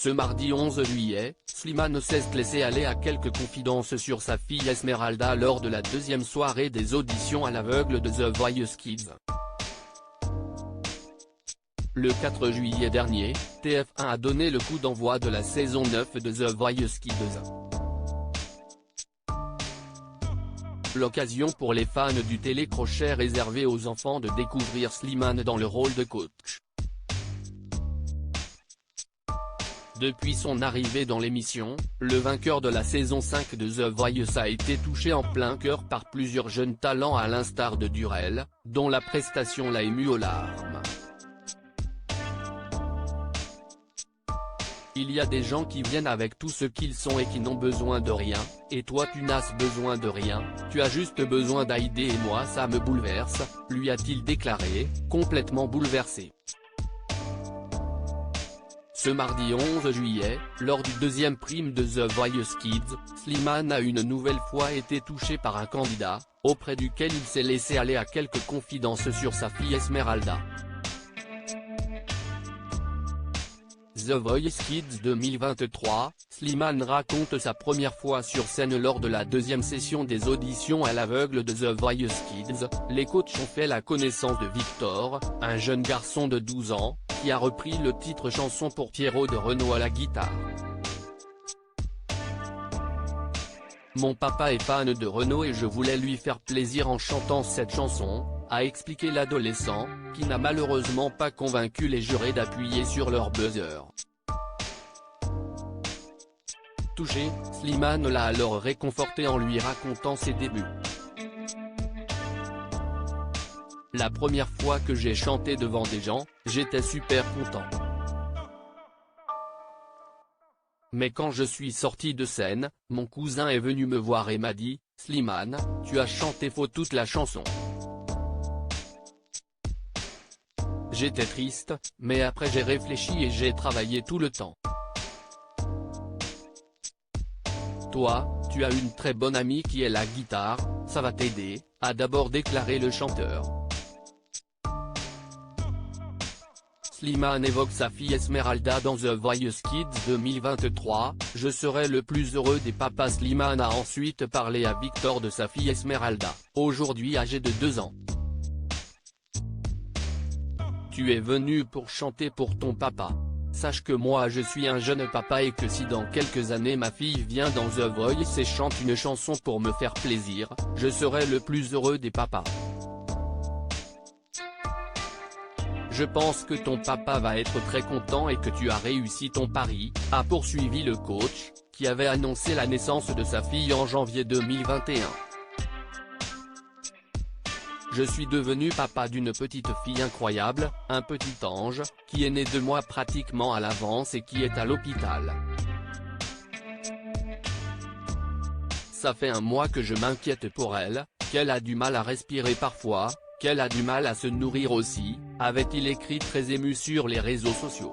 Ce mardi 11 juillet, Slimane ne s'est laissé aller à quelques confidences sur sa fille Esmeralda lors de la deuxième soirée des auditions à l'aveugle de The Voice Kids. Le 4 juillet dernier, TF1 a donné le coup d'envoi de la saison 9 de The Voice Kids. L'occasion pour les fans du télécrochet réservé aux enfants de découvrir Slimane dans le rôle de coach. Depuis son arrivée dans l'émission, le vainqueur de la saison 5 de The Voice a été touché en plein cœur par plusieurs jeunes talents à l'instar de Durel, dont la prestation l'a ému aux larmes. Il y a des gens qui viennent avec tout ce qu'ils sont et qui n'ont besoin de rien, et toi tu n'as besoin de rien, tu as juste besoin d'aider et moi ça me bouleverse, lui a-t-il déclaré, complètement bouleversé. Ce mardi 11 juillet, lors du deuxième prime de The Voice Kids, Slimane a une nouvelle fois été touché par un candidat, auprès duquel il s'est laissé aller à quelques confidences sur sa fille Esmeralda. The Voice Kids 2023, Slimane raconte sa première fois sur scène lors de la deuxième session des auditions à l'aveugle de The Voice Kids. Les coachs ont fait la connaissance de Victor, un jeune garçon de 12 ans, qui a repris le titre chanson pour Pierrot de Renaud à la guitare. Mon papa est fan de Renaud et je voulais lui faire plaisir en chantant cette chanson, a expliqué l'adolescent, qui n'a malheureusement pas convaincu les jurés d'appuyer sur leur buzzer. Touché, Slimane l'a alors réconforté en lui racontant ses débuts. La première fois que j'ai chanté devant des gens, j'étais super content. Mais quand je suis sorti de scène, mon cousin est venu me voir et m'a dit, « Slimane, tu as chanté faux toute la chanson. » J'étais triste, mais après j'ai réfléchi et j'ai travaillé tout le temps. Toi, tu as une très bonne amie qui est la guitare, ça va t'aider, a d'abord déclaré le chanteur. Slimane évoque sa fille Esmeralda dans The Voice Kids 2023, « Je serai le plus heureux des papas ». Slimane a ensuite parlé à Victor de sa fille Esmeralda, aujourd'hui âgée de 2 ans. Tu es venu pour chanter pour ton papa. Sache que moi je suis un jeune papa et que si dans quelques années ma fille vient dans The Voice et chante une chanson pour me faire plaisir, je serai le plus heureux des papas. Je pense que ton papa va être très content et que tu as réussi ton pari, a poursuivi le coach, qui avait annoncé la naissance de sa fille en janvier 2021. Je suis devenu papa d'une petite fille incroyable, un petit ange, qui est né 2 mois pratiquement à l'avance et qui est à l'hôpital. Ça fait 1 mois que je m'inquiète pour elle, qu'elle a du mal à respirer parfois, qu'elle a du mal à se nourrir aussi, avait-il écrit très ému sur les réseaux sociaux.